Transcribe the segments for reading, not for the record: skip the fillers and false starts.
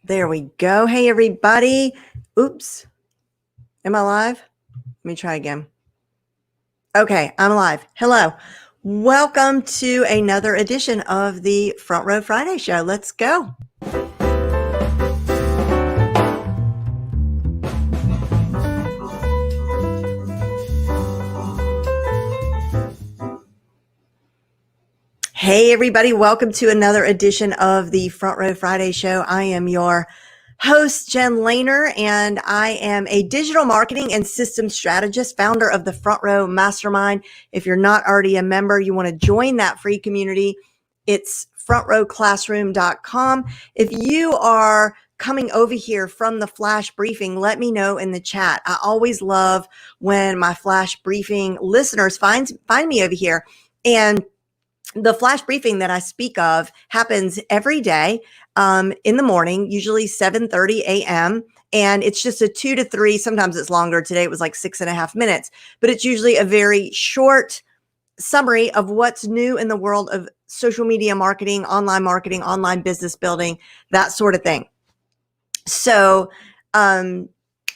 There we go. Hey, everybody. Oops. Am I live? Let me try again. Okay, I'm live. Hello. Welcome to another edition of the Front Row Friday Show. Let's go. Hey, everybody. Welcome to another edition of the Front Row Friday Show. I am your host, Jen Lehner, and I am a digital marketing and systems strategist, founder of the Front Row Mastermind. If you're not already a member, you want to join that free community. It's frontrowclassroom.com. If you are coming over here from the flash briefing, let me know in the chat. I always love when my flash briefing listeners find me over here. And the flash briefing that I speak of happens every day in the morning, usually 7:30 a.m. And it's just a 2 to 3. Sometimes it's longer. Today it was like 6.5 minutes, but it's usually a very short summary of what's new in the world of social media marketing, online business building, that sort of thing. So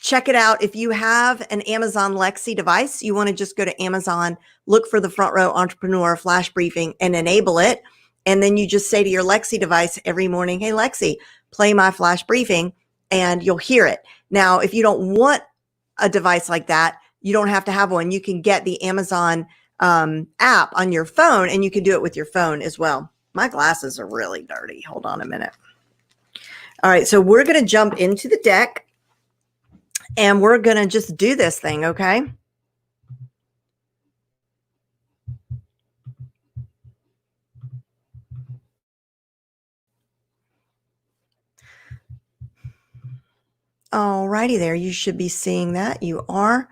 check it out. If you have an Amazon Lexi device, you want to just go to Amazon, look for the Front Row Entrepreneur Flash Briefing and enable it. And then you just say to your Lexi device every morning, hey, Lexi, play my flash briefing, and you'll hear it. Now, if you don't want a device like that, you don't have to have one. You can get the Amazon app on your phone, and you can do it with your phone as well. My glasses are really dirty. Hold on a minute. All right, so we're going to jump into the deck. And we're going to just do this thing, okay? All righty there. You should be seeing that. You are.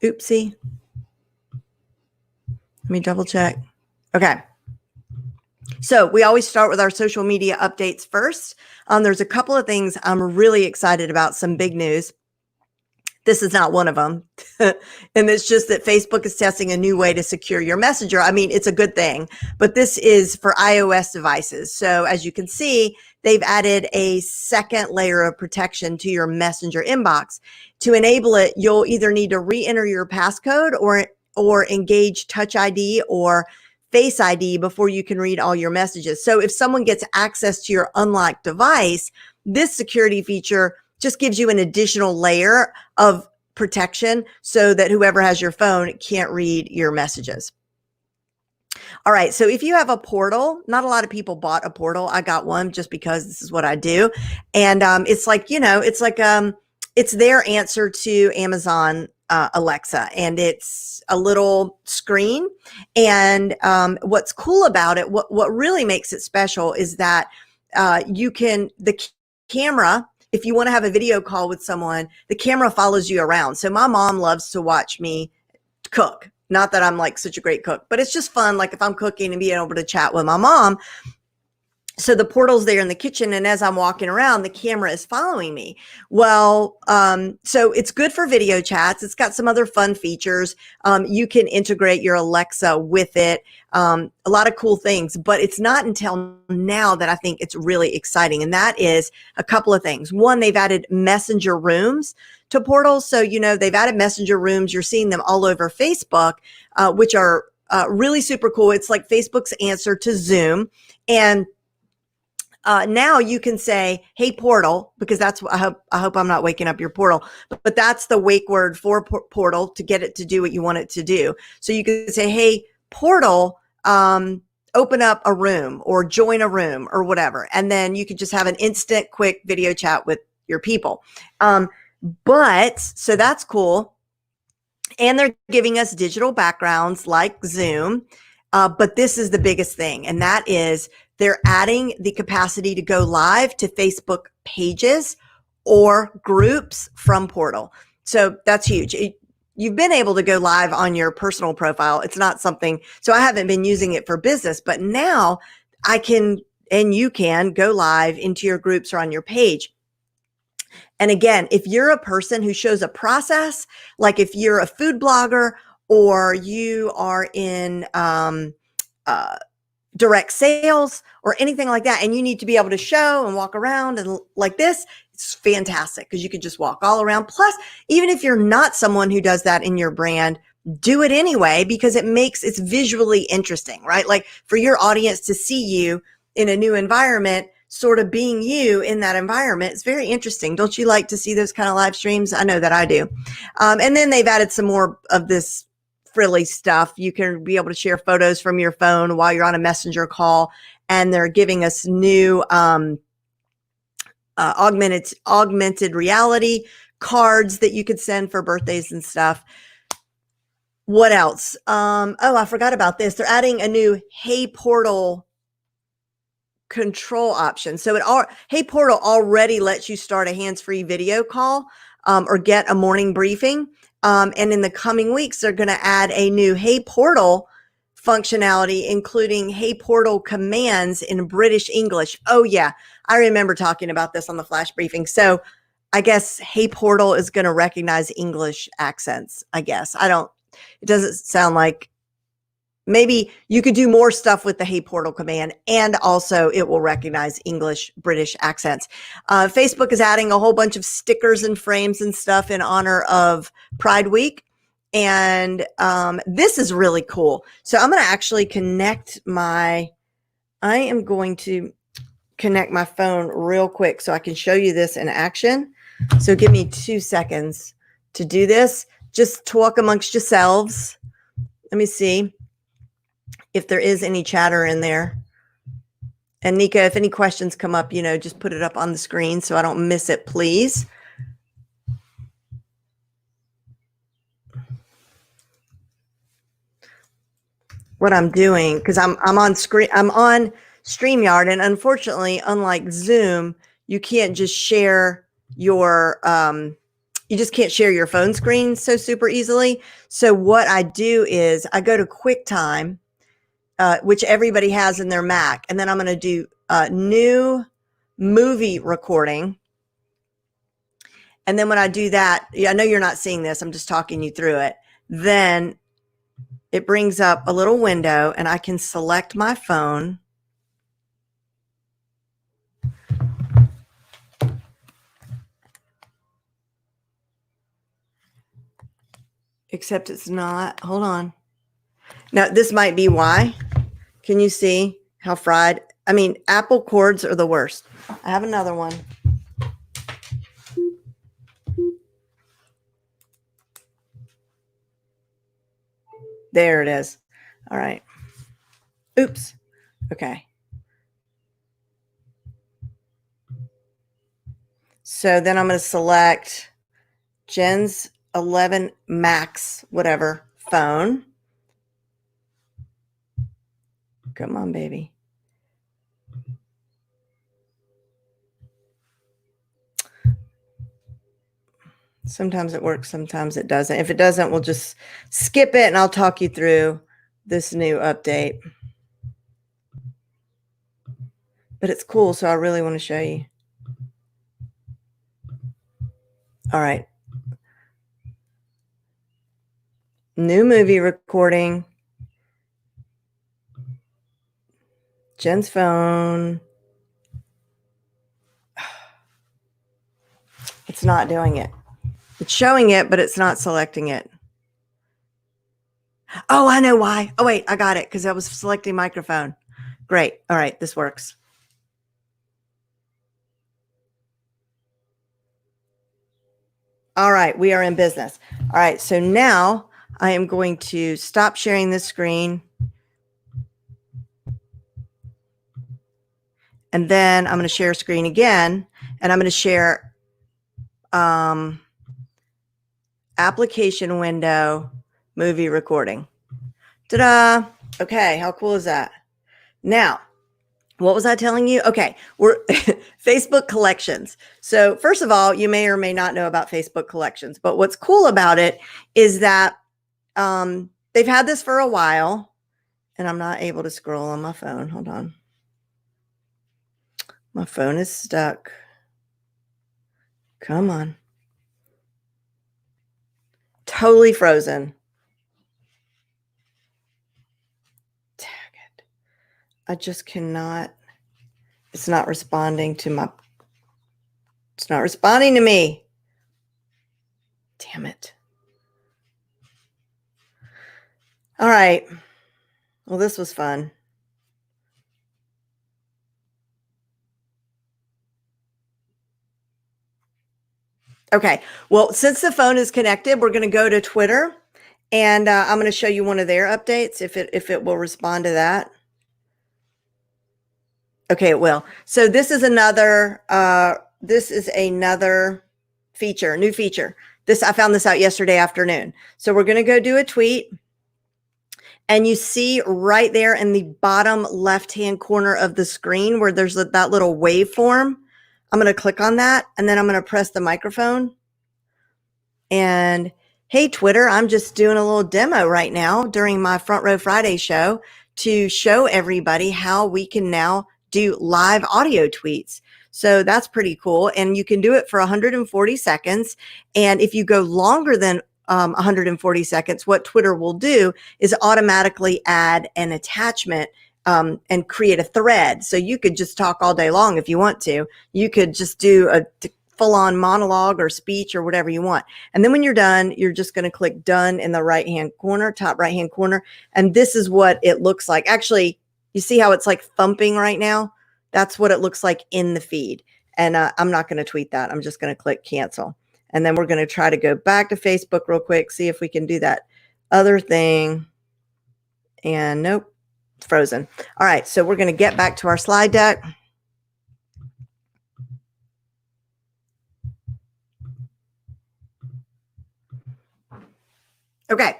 Oopsie. Let me double check. Okay. So we always start with our social media updates first. There's a couple of things I'm really excited about, some big news. This is not one of them. And it's just that Facebook is testing a new way to secure your messenger. I mean, it's a good thing, but this is for iOS devices. So as you can see, they've added a second layer of protection to your messenger inbox. To enable it, you'll either need to re-enter your passcode or engage Touch ID or Face ID before you can read all your messages. So if someone gets access to your unlocked device, this security feature just gives you an additional layer of protection so that whoever has your phone can't read your messages. All right, so if you have a portal, not a lot of people bought a portal. I got one just because this is what I do. And it's like, it's their answer to Amazon Alexa, and it's a little screen. And what's cool about it, what really makes it special is that the camera, if you want to have a video call with someone, the camera follows you around. So my mom loves to watch me cook. Not that I'm like such a great cook, but it's just fun. Like if I'm cooking and being able to chat with my mom. So the portal's there in the kitchen, and as I'm walking around, the camera is following me. Well, so it's good for video chats. It's got some other fun features. You can integrate your Alexa with it. A lot of cool things, but it's not until now that I think it's really exciting. And that is a couple of things. One, they've added messenger rooms to portals. So, they've added messenger rooms. You're seeing them all over Facebook, which are really super cool. It's like Facebook's answer to Zoom. And now you can say, hey, portal, because that's what I hope I'm not waking up your portal, but that's the wake word for portal to get it to do what you want it to do. So you can say, hey, portal, open up a room or join a room or whatever. And then you can just have an instant quick video chat with your people. So that's cool. And they're giving us digital backgrounds like Zoom. But this is the biggest thing. And that is they're adding the capacity to go live to Facebook pages or groups from Portal. So that's huge. You've been able to go live on your personal profile. It's not something, so I haven't been using it for business, but now I can, and you can go live into your groups or on your page. And again, if you're a person who shows a process, like if you're a food blogger or you are in, direct sales or anything like that, and you need to be able to show and walk around and like this, it's fantastic because you could just walk all around. Plus, even if you're not someone who does that in your brand, do it anyway because it's visually interesting, right? Like for your audience to see you in a new environment, sort of being you in that environment, it's very interesting. Don't you like to see those kind of live streams? I know that I do. And then they've added some more of this frilly stuff. You can be able to share photos from your phone while you're on a messenger call, and they're giving us new augmented reality cards that you could send for birthdays and stuff. What else? Oh, I forgot about this. They're adding a new Hey Portal control option. So Hey Portal already lets you start a hands-free video call or get a morning briefing. And in the coming weeks, they're going to add a new Hey Portal functionality, including Hey Portal commands in British English. Oh yeah, I remember talking about this on the flash briefing. So I guess Hey Portal is going to recognize English accents, I guess. It doesn't sound like, maybe you could do more stuff with the Hey Portal command, and also it will recognize English, British accents. Facebook is adding a whole bunch of stickers and frames and stuff in honor of Pride Week. And this is really cool. So I'm going to actually connect my phone real quick so I can show you this in action. So give me 2 seconds to do this. Just talk amongst yourselves. Let me see if there is any chatter in there. And Nika, if any questions come up, just put it up on the screen so I don't miss it, please. What I'm doing, because I'm on StreamYard, and unfortunately, unlike Zoom, you can't just share your you just can't share your phone screen so super easily. So what I do is I go to QuickTime, which everybody has in their Mac, and then I'm going to do new movie recording. And then when I do that, I know you're not seeing this, I'm just talking you through it. Then it brings up a little window and I can select my phone. Except it's not. Hold on. Now, this might be why. Can you see how fried? I mean, Apple cords are the worst. I have another one. There it is. All right. Oops. Okay. So then I'm going to select Jen's 11 Max, whatever, phone. Come on, baby. Sometimes it works, sometimes it doesn't. If it doesn't, we'll just skip it and I'll talk you through this new update. But it's cool, so I really want to show you. All right. New movie recording. Jen's phone. It's not doing it. It's showing it, but it's not selecting it. Oh, I know why. Oh, wait, I got it because I was selecting microphone. Great. All right, this works. All right, we are in business. All right, so now I am going to stop sharing this screen. And then I'm going to share screen again, and I'm going to share application window, movie recording. Ta-da! Okay, how cool is that? Now, what was I telling you? Okay, we're Facebook collections. So first of all, you may or may not know about Facebook collections, but what's cool about it is that they've had this for a while, and I'm not able to scroll on my phone. Hold on. My phone is stuck. Come on. Totally frozen. Tag I just cannot, it's not responding to my, it's not responding to me. Damn it. All right. Well, this was fun. Okay. Well, since the phone is connected, we're going to go to Twitter, and I'm going to show you one of their updates if it will respond to that. Okay, it will. So this is another feature, new feature. I found this out yesterday afternoon. So we're going to go do a tweet. And you see right there in the bottom left-hand corner of the screen where there's that little waveform. I'm going to click on that, and then I'm going to press the microphone. And hey, Twitter, I'm just doing a little demo right now during my Front Row Friday show to show everybody how we can now do live audio tweets. So that's pretty cool. And you can do it for 140 seconds. And if you go longer than 140 seconds, what Twitter will do is automatically add an attachment and create a thread. So you could just talk all day long if you want to. You could just do a full-on monologue or speech or whatever you want. And then when you're done, you're just going to click done in the right-hand corner, top right-hand corner. And this is what it looks like. Actually, you see how it's like thumping right now? That's what it looks like in the feed. And I'm not going to tweet that. I'm just going to click cancel. And then we're going to try to go back to Facebook real quick, see if we can do that other thing. And nope, it's frozen. All right, so we're going to get back to our slide deck. Okay,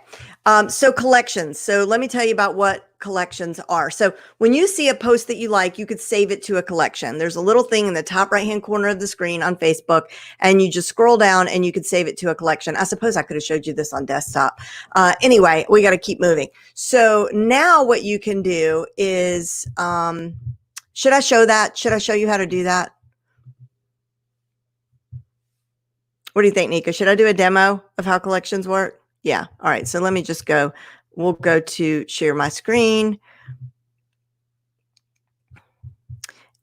so collections. So let me tell you about what collections are. So when you see a post that you like, you could save it to a collection. There's a little thing in the top right-hand corner of the screen on Facebook, and you just scroll down and you could save it to a collection. I suppose I could have showed you this on desktop. Anyway, we got to keep moving. So now what you can do is, should I show that? Should I show you how to do that? What do you think, Nika? Should I do a demo of how collections work? Yeah. All right. So let me just go. We'll go to share my screen.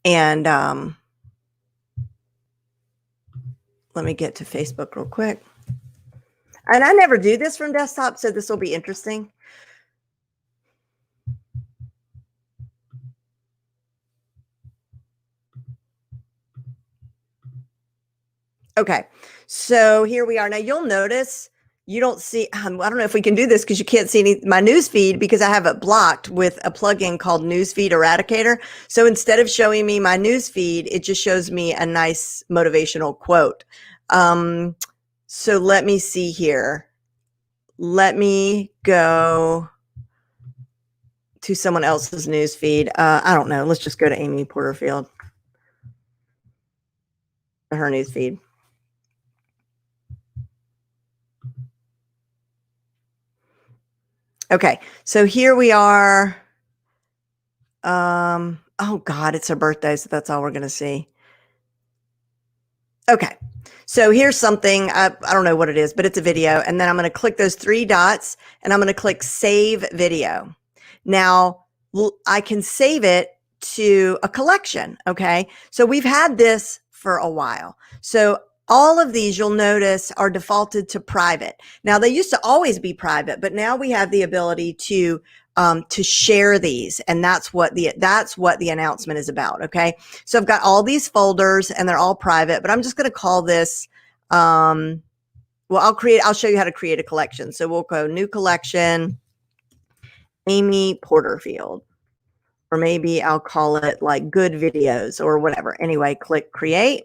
And let me get to Facebook real quick. And I never do this from desktop, so this will be interesting. Okay. So here we are. Now you'll notice you don't see, I don't know if we can do this because you can't see my news feed because I have it blocked with a plugin called Newsfeed Eradicator. So instead of showing me my news feed, it just shows me a nice motivational quote. So let me see here. Let me go to someone else's news feed. I don't know. Let's just go to Amy Porterfield, her news feed. Okay, so here we are. Oh God, it's her birthday, so that's all we're gonna see. Okay, so here's something, I don't know what it is, but it's a video, and then I'm gonna click those three dots, and I'm gonna click Save Video. Now, I can save it to a collection, okay? So we've had this for a while. So all of these, you'll notice, are defaulted to private. Now, they used to always be private, but now we have the ability to share these, and that's what the announcement is about. Okay, so I've got all these folders, and they're all private, but I'm just going to call this. Well, I'll show you how to create a collection. So we'll go new collection, Amy Porterfield, or maybe I'll call it like good videos or whatever. Anyway, click create.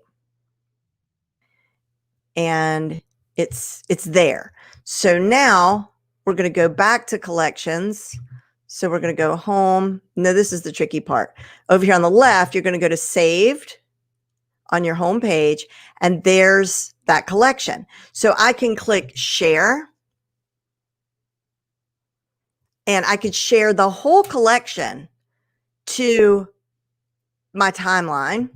And it's there. So now we're going to go back to collections. So we're going to go home. No, this is the tricky part. Over here on the left, you're going to go to saved on your home page, and there's that collection. So I can click share, and I could share the whole collection to my timeline,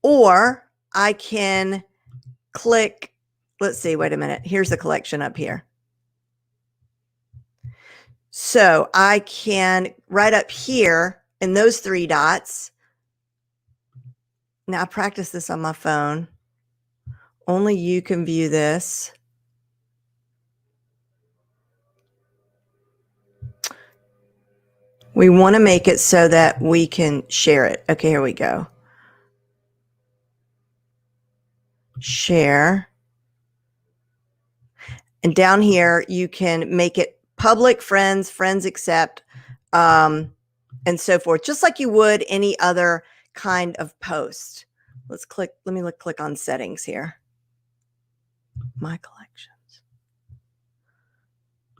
or I can click, let's see, wait a minute. Here's the collection up here. So I can, right up here, and those three dots. Now I practice this on my phone. Only you can view this. We want to make it so that we can share it. Okay, here we go. Share. And down here, you can make it public, friends accept, and so forth, just like you would any other kind of post. Let's click, click on settings here. My collections.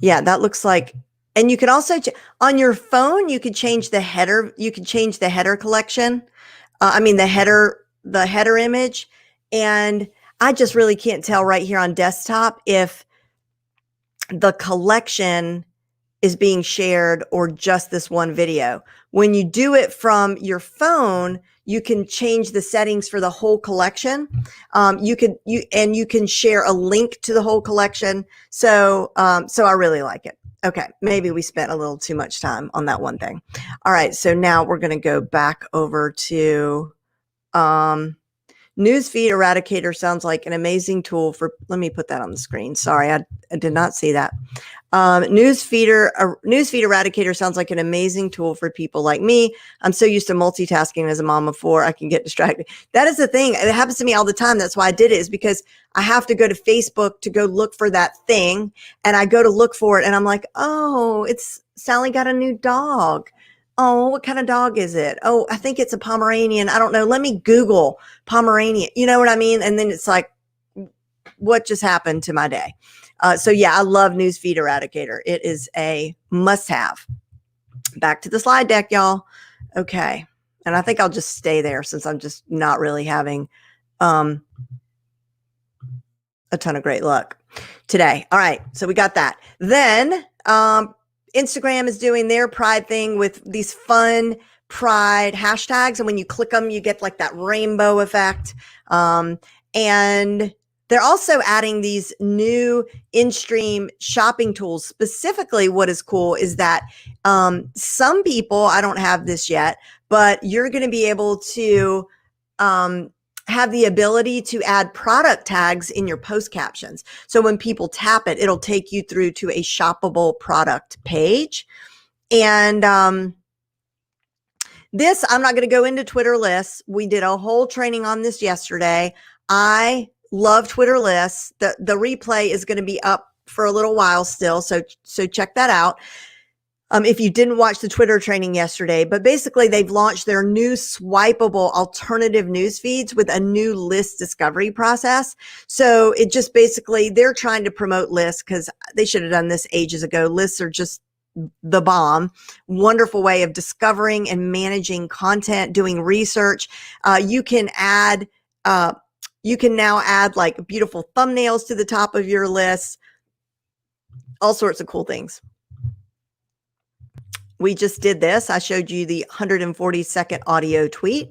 Yeah, that looks like, and you can also, on your phone, you could change the header. You could change the header collection. The header image. And I just really can't tell right here on desktop if the collection is being shared or just this one video. When you do it from your phone, you can change the settings for the whole collection. You can share a link to the whole collection. So I really like it. Okay, maybe we spent a little too much time on that one thing. All right, so now we're going to go back over to Newsfeed Eradicator. Sounds like an amazing tool for, let me put that on the screen. Sorry, I did not see that. Newsfeed Eradicator sounds like an amazing tool for people like me. I'm so used to multitasking as a mom of four, I can get distracted. That is the thing. It happens to me all the time. That's why I did it, is because I have to go to Facebook to go look for that thing. And I go to look for it and I'm like, oh, it's Sally got a new dog. Oh, what kind of dog is it? Oh, I think it's a Pomeranian. I don't know. Let me Google Pomeranian. You know what I mean? And then it's like, what just happened to my day? So yeah, I love Newsfeed Eradicator. It is a must-have. Back to the slide deck, y'all. Okay. And I think I'll just stay there since I'm just not really having a ton of great luck today. All right. So we got that. Then Instagram is doing their Pride thing with these fun Pride hashtags. And when you click them, you get like that rainbow effect. And they're also adding these new in-stream shopping tools. Specifically, what is cool is that some people, I don't have this yet, but you're going to be able to have the ability to add product tags in your post captions. So when people tap it, it'll take you through to a shoppable product page. And this, I'm not going to go into Twitter lists. We did a whole training on this yesterday. I love Twitter lists. The replay is going to be up for a little while still. So check that out. If you didn't watch the Twitter training yesterday, but basically they've launched their new swipeable alternative news feeds with a new list discovery process. So it just basically, they're trying to promote lists because they should have done this ages ago. Lists are just the bomb. Wonderful way of discovering and managing content, doing research. You can now add like beautiful thumbnails to the top of your list, all sorts of cool things. We just did this. I showed you the 140-second audio tweet.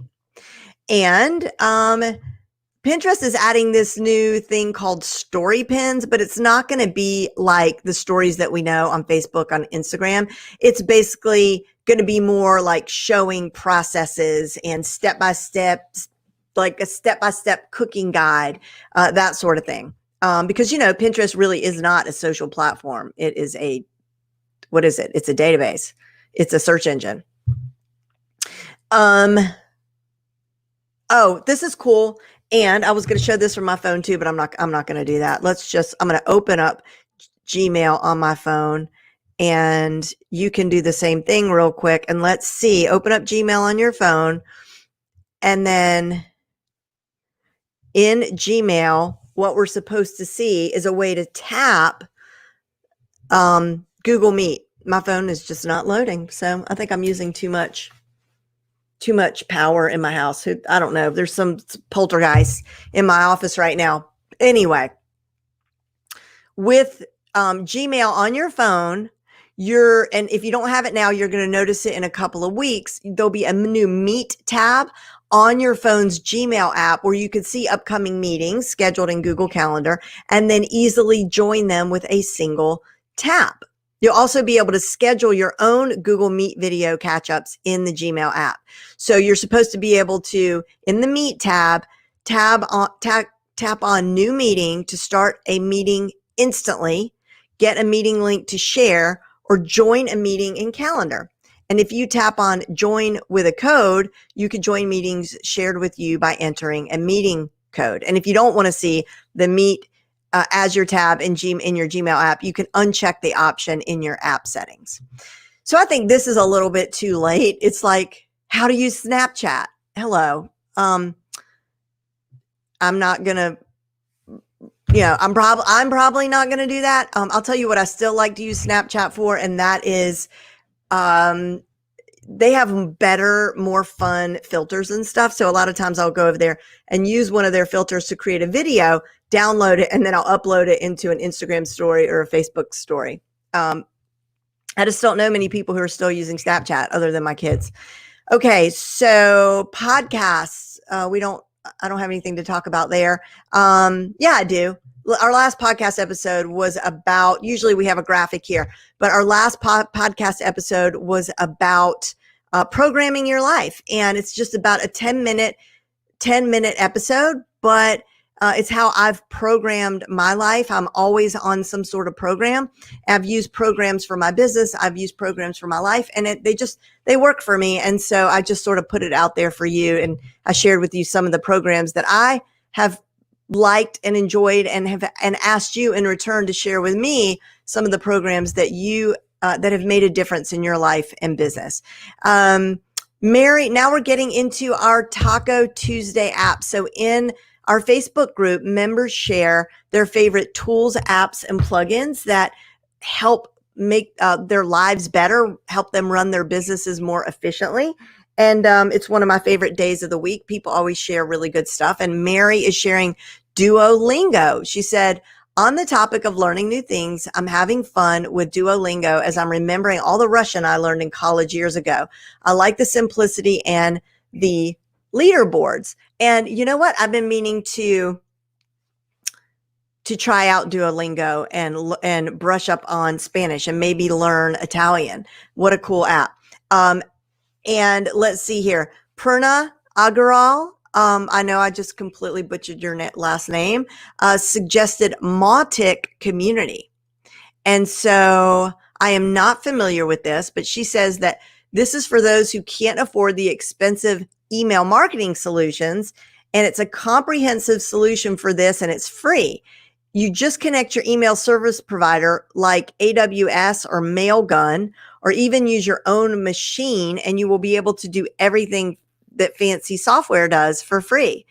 And Pinterest is adding this new thing called story pins, but it's not going to be like the stories that we know on Facebook, on Instagram. It's basically going to be more like showing processes and step-by-step, like a step-by-step cooking guide, that sort of thing. Because, you know, Pinterest really is not a social platform. It is a, what is it? It's a database. It's a search engine. Oh, this is cool. And I was going to show this from my phone too, but I'm not going to do that. I'm going to open up Gmail on my phone, and you can do the same thing real quick. And let's see, open up Gmail on your phone. And then in Gmail, what we're supposed to see is a way to tap Google Meet. My phone is just not loading. So I think I'm using too much power in my house. I don't know. There's some poltergeist in my office right now. Anyway, with Gmail on your phone, and if you don't have it now, you're going to notice it in a couple of weeks. There'll be a new Meet tab on your phone's Gmail app where you can see upcoming meetings scheduled in Google Calendar and then easily join them with a single tap. You'll also be able to schedule your own Google Meet video catch-ups in the Gmail app. So you're supposed to be able to, in the Meet tab, tap on New Meeting to start a meeting instantly, get a meeting link to share, or join a meeting in Calendar. And if you tap on Join with a code, you can join meetings shared with you by entering a meeting code. And if you don't want to see the Meet as your tab in your Gmail app, you can uncheck the option in your app settings. So I think this is a little bit too late. It's like how to use Snapchat. Hello. I'm not going to, I'm probably not going to do that. I'll tell you what I still like to use Snapchat for, and that is, they have better, more fun filters and stuff. So a lot of times I'll go over there and use one of their filters to create a video, download it, and then I'll upload it into an Instagram story or a Facebook story. I just don't know many people who are still using Snapchat other than my kids. Okay, so podcasts. I don't have anything to talk about there. Yeah, I do. Our last podcast episode was about, usually we have a graphic here, but our last podcast episode was about programming your life. And it's just about a 10-minute episode, but it's how I've programmed my life. I'm always on some sort of program. I've used programs for my business. I've used programs for my life, and they work for me. And so I just sort of put it out there for you. And I shared with you some of the programs that I have liked and enjoyed, and asked you in return to share with me some of the programs that you that have made a difference in your life and business. Mary, now we're getting into our Taco Tuesday app. So in our Facebook group, members share their favorite tools, apps, and plugins that help make their lives better, help them run their businesses more efficiently. And it's one of my favorite days of the week. People always share really good stuff. And Mary is sharing Duolingo. She said, on the topic of learning new things, I'm having fun with Duolingo as I'm remembering all the Russian I learned in college years ago. I like the simplicity and the leaderboards. And you know what? I've been meaning to try out Duolingo and brush up on Spanish and maybe learn Italian. What a cool app. And let's see here. Purna Agaral, I know I just completely butchered your last name, suggested Mautic Community. And so I am not familiar with this, but she says that this is for those who can't afford the expensive email marketing solutions. And it's a comprehensive solution for this, and it's free. You just connect your email service provider like AWS or Mailgun, or even use your own machine, and you will be able to do everything that fancy software does for free.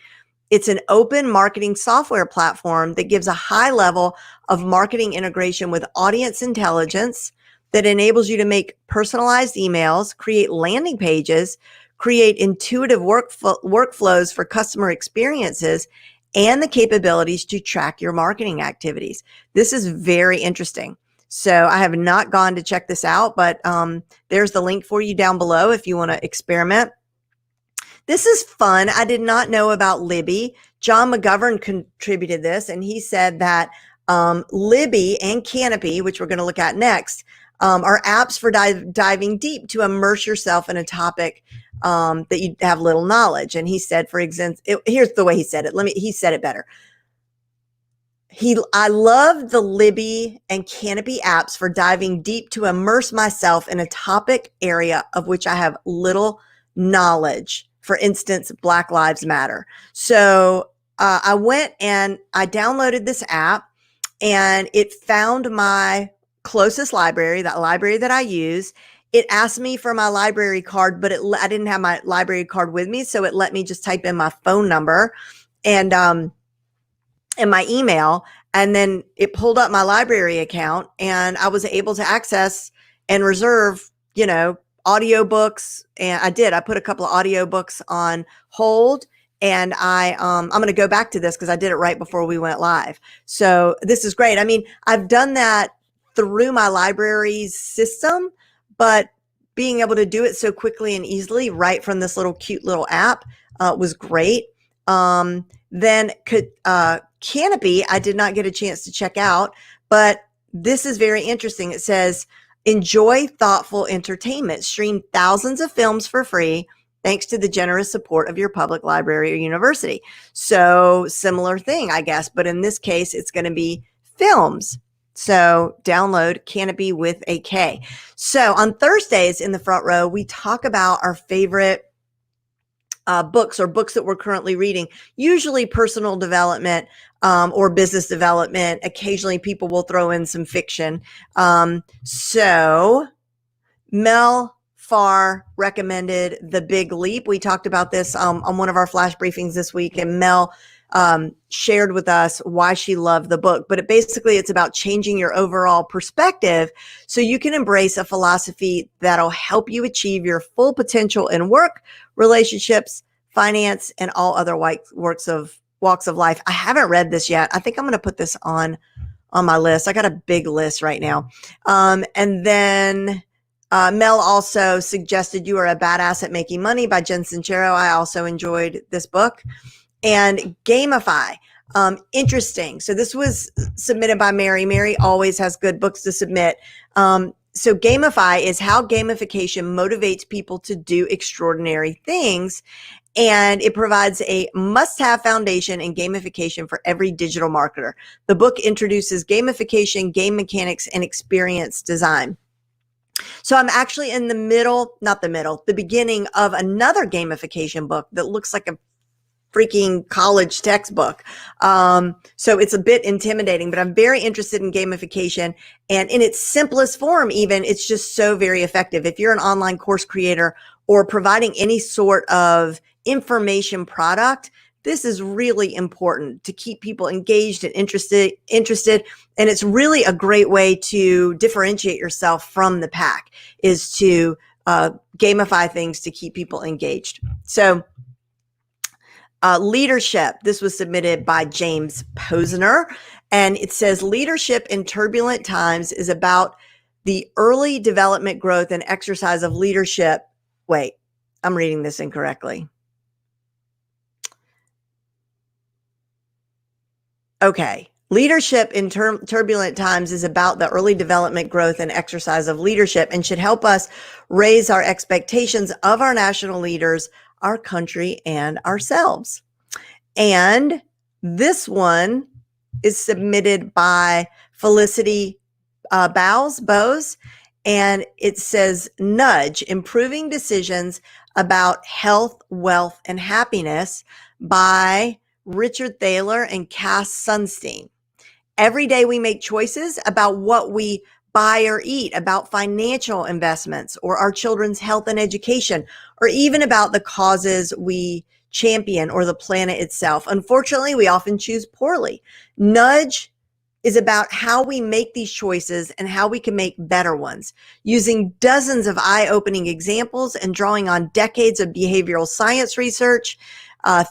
It's an open marketing software platform that gives a high level of marketing integration with audience intelligence that enables you to make personalized emails, create landing pages, create intuitive workflows for customer experiences, and the capabilities to track your marketing activities. This is very interesting. So I have not gone to check this out, but there's the link for you down below if you want to experiment. This is fun. I did not know about Libby. John McGovern contributed this, and he said that Libby and Canopy, which we're going to look at next, are apps for diving deep to immerse yourself in a topic that you have little knowledge. And he said, for example, here's the way he said it. He said it better. I love the Libby and Canopy apps for diving deep to immerse myself in a topic area of which I have little knowledge. For instance, Black Lives Matter. So I went and I downloaded this app, and it found my closest library, that library that I use. It asked me for my library card, but I didn't have my library card with me. So it let me just type in my phone number and my email. And then it pulled up my library account, and I was able to access and reserve, audiobooks. And I put a couple of audiobooks on hold, and I'm going to go back to this because I did it right before we went live. So this is great. I mean, I've done that through my library's system, but being able to do it so quickly and easily right from this cute little app was great. Then Canopy, I did not get a chance to check out, but this is very interesting. It says, enjoy thoughtful entertainment. Stream thousands of films for free thanks to the generous support of your public library or university. So similar thing, I guess, but in this case, it's going to be films. So download Canopy with a K. So on Thursdays in the front row, we talk about our favorite books or books that we're currently reading, usually personal development or business development. Occasionally people will throw in some fiction. So Mel Farr recommended The Big Leap. We talked about this on one of our flash briefings this week, and Mel shared with us why she loved the book. But it's about changing your overall perspective so you can embrace a philosophy that'll help you achieve your full potential in work, relationships, finance, and all other walks of life. I haven't read this yet. I think I'm going to put this on my list. I got a big list right now. And then Mel also suggested You Are a Badass at Making Money by Jen Sincero. I also enjoyed this book. And Gamify. Interesting. So this was submitted by Mary. Mary always has good books to submit. So Gamify is how gamification motivates people to do extraordinary things. And it provides a must-have foundation in gamification for every digital marketer. The book introduces gamification, game mechanics, and experience design. So I'm actually in the beginning of another gamification book that looks like a freaking college textbook. So it's a bit intimidating, but I'm very interested in gamification, and in its simplest form, even, it's just so very effective. If you're an online course creator or providing any sort of information product, this is really important to keep people engaged and interested. And it's really a great way to differentiate yourself from the pack, is to gamify things to keep people engaged. So leadership. This was submitted by James Posner, and it says leadership in turbulent times is about the early development, growth, and exercise of leadership. Wait, I'm reading this incorrectly. Okay. Leadership in turbulent times is about the early development, growth, and exercise of leadership, and should help us raise our expectations of our national leaders, our country, and ourselves. And this one is submitted by Felicity Bowes, and it says Nudge, Improving Decisions About Health, Wealth, and Happiness by Richard Thaler and Cass Sunstein. Every day we make choices about what we buy or eat, about financial investments or our children's health and education, or even about the causes we champion or the planet itself. Unfortunately, we often choose poorly. Nudge is about how we make these choices and how we can make better ones. Using dozens of eye-opening examples and drawing on decades of behavioral science research,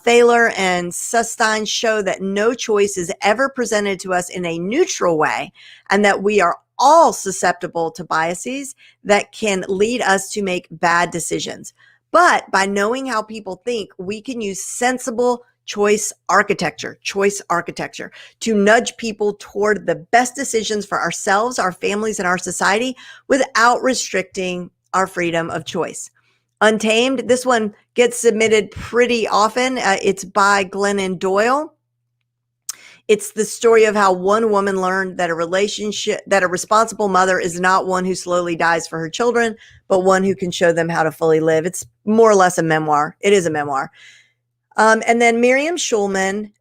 Thaler and Sunstein show that no choice is ever presented to us in a neutral way, and that we are all susceptible to biases that can lead us to make bad decisions. But by knowing how people think, we can use sensible choice architecture to nudge people toward the best decisions for ourselves, our families, and our society without restricting our freedom of choice. Untamed, this one gets submitted pretty often. It's by Glennon Doyle. It's the story of how one woman learned that a responsible mother is not one who slowly dies for her children, but one who can show them how to fully live. It's more or less a memoir. It is a memoir. And then Miriam Schulman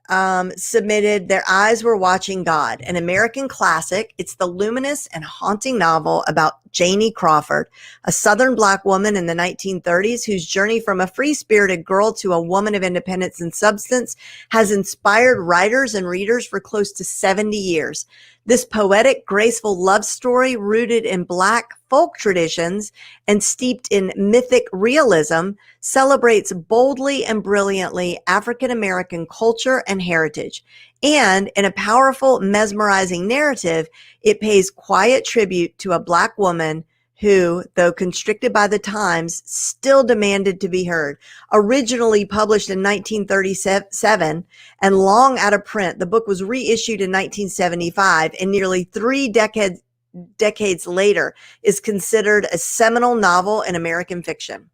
submitted Their Eyes Were Watching God, an American classic. It's the luminous and haunting novel about Janie Crawford, a Southern Black woman in the 1930s whose journey from a free-spirited girl to a woman of independence and substance has inspired writers and readers for close to 70 years. This poetic, graceful love story rooted in Black folk traditions and steeped in mythic realism celebrates boldly and brilliantly African-American culture and heritage. And in a powerful, mesmerizing narrative, it pays quiet tribute to a Black woman who, though constricted by the times, still demanded to be heard. Originally published in 1937 and long out of print, the book was reissued in 1975, and nearly 3 decades later is considered a seminal novel in American fiction.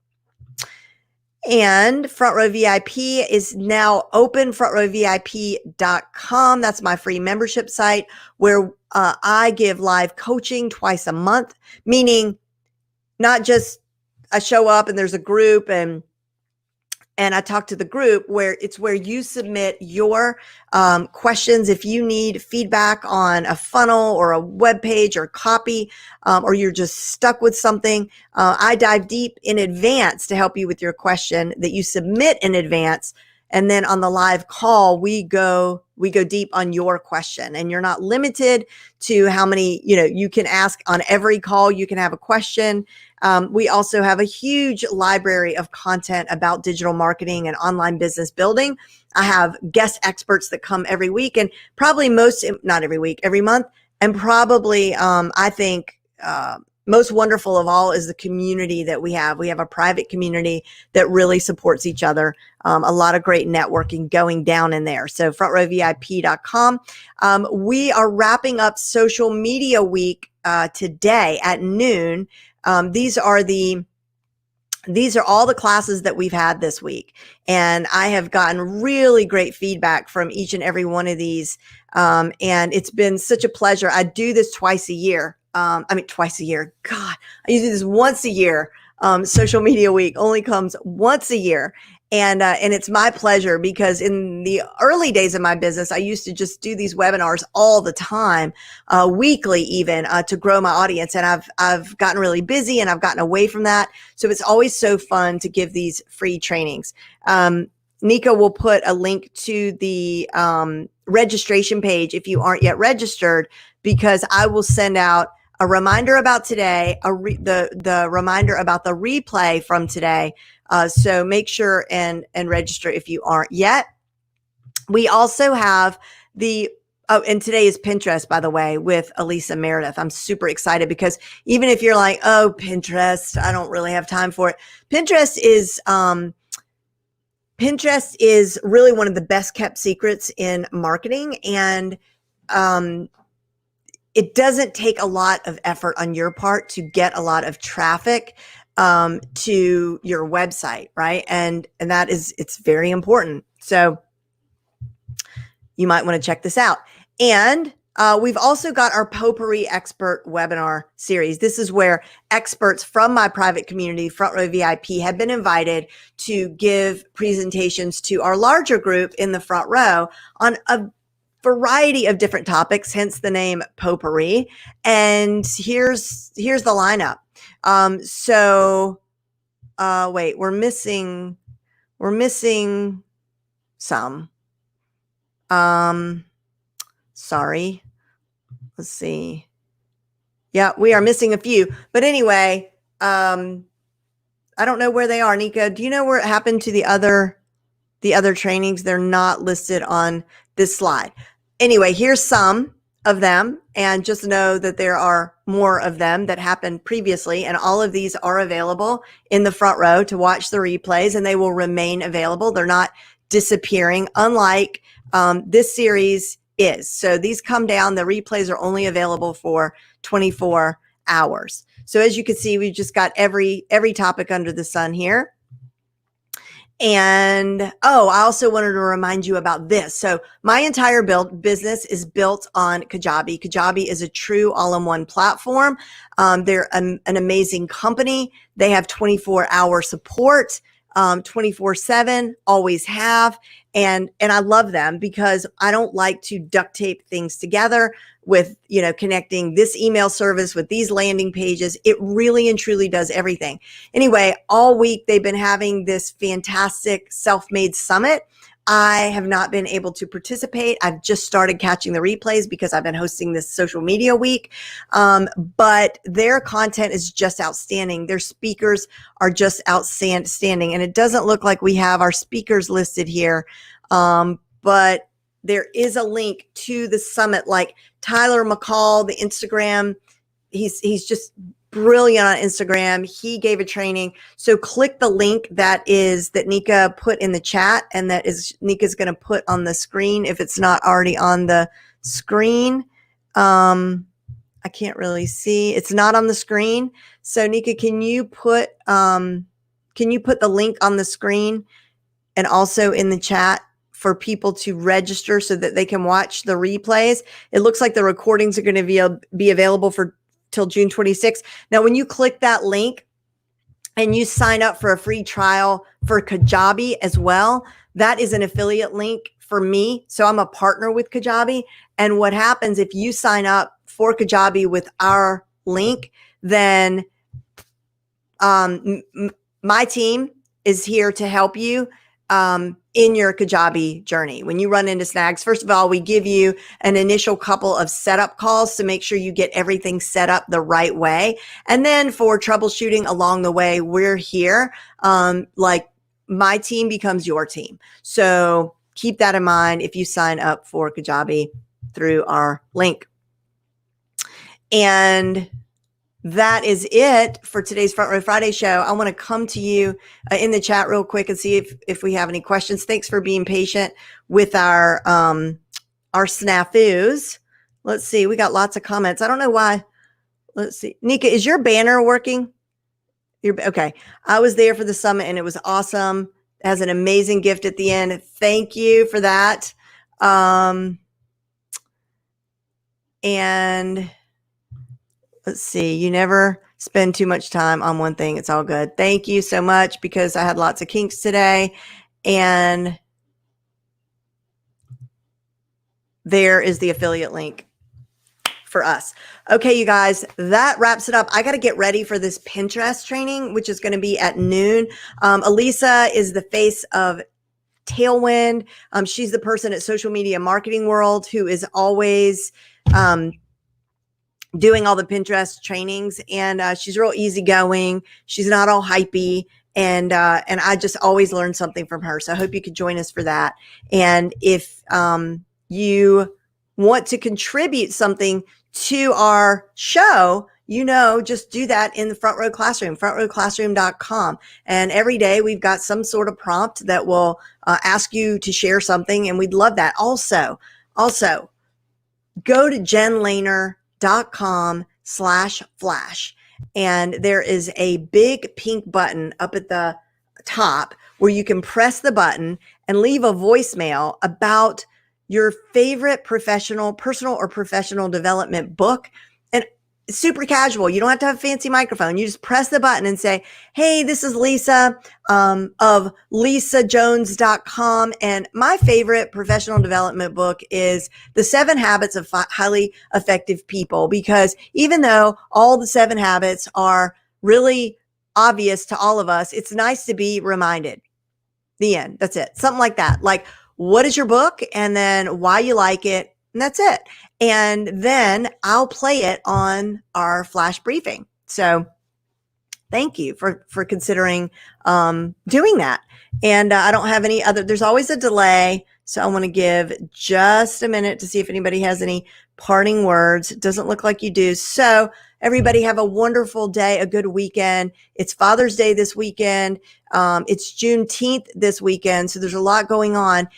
And Front Row VIP is now open, frontrowvip.com. That's my free membership site where I give live coaching twice a month, meaning not just I show up and there's a group and I talk to the group, where you submit your questions. If you need feedback on a funnel or a web page or copy, or you're just stuck with something, I dive deep in advance to help you with your question that you submit in advance. And then on the live call, we go deep on your question, and you're not limited to how many, you can ask on every call. You can have a question. We also have a huge library of content about digital marketing and online business building. I have guest experts that come every week, and probably not every week, every month. And probably, I think, most wonderful of all is the community that we have. We have a private community that really supports each other. A lot of great networking going down in there. So frontrowvip.com. We are wrapping up social media week today at noon. These are all the classes that we've had this week. And I have gotten really great feedback from each and every one of these. And it's been such a pleasure. I do this twice a year. Twice a year. God, I usually do this once a year. Social media week only comes once a year. And it's my pleasure, because in the early days of my business, I used to just do these webinars all the time, weekly even, to grow my audience. And I've gotten really busy and I've gotten away from that. So it's always so fun to give these free trainings. Nika will put a link to the registration page if you aren't yet registered, because I will send out a reminder about today, the reminder about the replay from today. So make sure and register if you aren't yet. We also have and today is Pinterest, by the way, with Elisa Meredith. I'm super excited, because even if you're like, oh, Pinterest, I don't really have time for it. Pinterest is really one of the best kept secrets in marketing. And, it doesn't take a lot of effort on your part to get a lot of traffic to your website, right? And it's very important. So you might want to check this out. And we've also got our Potpourri expert webinar series. This is where experts from my private community, Front Row VIP, have been invited to give presentations to our larger group in the front row on a variety of different topics, hence the name Potpourri. And here's the lineup. Wait, we're missing some. Sorry. Let's see. Yeah, we are missing a few. But anyway, I don't know where they are. Nika, do you know where it happened to the other trainings? They're not listed on this slide. Anyway, here's some of them, and just know that there are more of them that happened previously, and all of these are available in the front row to watch the replays, and they will remain available. They're not disappearing, unlike this series is. So these come down. The replays are only available for 24 hours. So as you can see, we've just got every topic under the sun here. And I also wanted to remind you about this. So my entire business is built on Kajabi. Kajabi is a true all-in-one platform. They're an amazing company. They have 24-hour support, 24/7, always have. And I love them, because I don't like to duct tape things together with, connecting this email service with these landing pages. It really and truly does everything. Anyway, all week they've been having this fantastic self-made summit. I have not been able to participate. I've just started catching the replays because I've been hosting this social media week. But their content is just outstanding. Their speakers are just outstanding. And it doesn't look like we have our speakers listed here. But there is a link to the summit, like Tyler McCall, the Instagram. He's just brilliant on Instagram. He gave a training. So click the link that Nika put in the chat, and that is Nika's going to put on the screen if it's not already on the screen. I can't really see. It's not on the screen. So Nika, can you put the link on the screen and also in the chat for people to register so that they can watch the replays? It looks like the recordings are going to be available for till June 26th. Now, when you click that link and you sign up for a free trial for Kajabi as well, that is an affiliate link for me. So I'm a partner with Kajabi. And what happens if you sign up for Kajabi with our link, then my team is here to help you in your Kajabi journey. When you run into snags, first of all, we give you an initial couple of setup calls to make sure you get everything set up the right way. And then for troubleshooting along the way, we're here. Like my team becomes your team. So keep that in mind if you sign up for Kajabi through our link. And that is it for today's Front Row Friday show. I want to come to you in the chat real quick and see if we have any questions. Thanks for being patient with our snafus. Let's see. We got lots of comments. I don't know why. Let's see. Nika, is your banner working? Okay. I was there for the summit and it was awesome. It has an amazing gift at the end. Thank you for that. And let's see. You never spend too much time on one thing. It's all good. Thank you so much, because I had lots of kinks today. And there is the affiliate link for us. Okay, you guys, that wraps it up. I got to get ready for this Pinterest training, which is going to be at noon. Elisa is the face of Tailwind. She's the person at Social Media Marketing World who is always doing all the Pinterest trainings, and she's real easygoing. She's not all hypey, and I just always learn something from her. So I hope you could join us for that. And if you want to contribute something to our show, just do that in the Front Row Classroom, frontrowclassroom.com. And every day we've got some sort of prompt that will ask you to share something, and we'd love that. Also, go to jenlehner.com/flash. And there is a big pink button up at the top where you can press the button and leave a voicemail about your favorite personal or professional development book. And it's super casual. You don't have to have a fancy microphone. You just press the button and say, hey, this is Lisa of lisajones.com. And my favorite professional development book is The 7 Habits of Highly Effective People, because even though all the 7 habits are really obvious to all of us, it's nice to be reminded. The end. That's it. Something like that. Like, what is your book? And then why you like it. And that's it. And then I'll play it on our flash briefing. So thank you for considering doing that. And I don't have any other, there's always a delay. So I want to give just a minute to see if anybody has any parting words. It doesn't look like you do. So everybody have a wonderful day, a good weekend. It's Father's Day this weekend. It's Juneteenth this weekend. So there's a lot going on.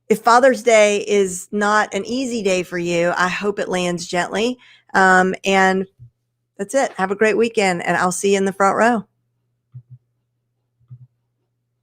If Father's Day is not an easy day for you, I hope it lands gently. And that's it. Have a great weekend, and I'll see you in the front row.